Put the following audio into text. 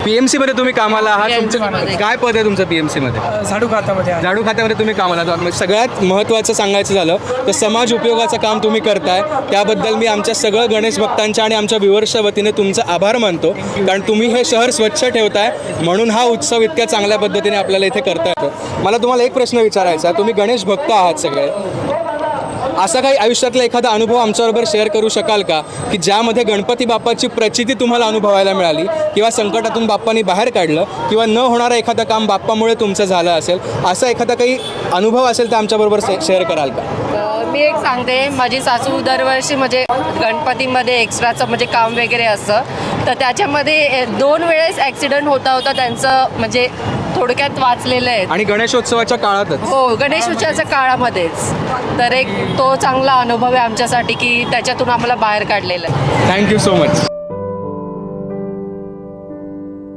PMC मध्ये तुम्ही कामाला आहात. तुमचं काय पद आहे तुमचं PMC मध्ये? झाडू खात्यामध्ये आहे. झाडू खात्यामध्ये तुम्ही कामाला आहात. म्हणजे सगळ्यात महत्त्वाचं सांगायचं झालं तर समाज उपयोगाचं काम तुम्ही करताय, त्याबद्दल मी आमच्या सगळं गणेश भक्तांच्या आणि आमच्या व्ह्युअर्सच्या वतीने तुमचा आभार मानतो. कारण तुम्ही हे शहर स्वच्छ ठेवताय म्हणून हा उत्सव इतक्या चांगल्या पद्धतीने आपल्याला इथे करता येतो. मला तुम्हाला एक प्रश्न विचारायचा आहे. तुम्ही गणेश भक्त आहात सगळे, असा काही आयुष्यातला एखादा अनुभव आमच्याबरोबर शेअर करू शकाल का, की ज्यामध्ये गणपती बाप्पाची प्रचिती तुम्हाला अनुभवायला मिळाली, किंवा संकटातून बाप्पांनी बाहेर काढलं, किंवा न होणारं एखादं काम बाप्पामुळे तुमचं झालं असेल, असा एखादा काही अनुभव असेल तर आमच्याबरोबर शेअर कराल का? मी एक सांगते, माझी सासू दरवर्षी म्हणजे गणपतीमध्ये एक्स्ट्राचं म्हणजे काम वगैरे असतं, तर त्याच्यामध्ये 2 वेळेस ॲक्सिडेंट होता त्यांचं म्हणजे थोडक्यात वाचलेलं आहे. आणि गणेशोत्सवाच्या काळातच? हो, गणेशोत्सवाच्या काळामध्येच. तर एक तो चांगला अनुभव आहे आमच्यासाठी की त्याच्यातून आम्हाला बाहेर काढलेलं आहे. Thank you so much.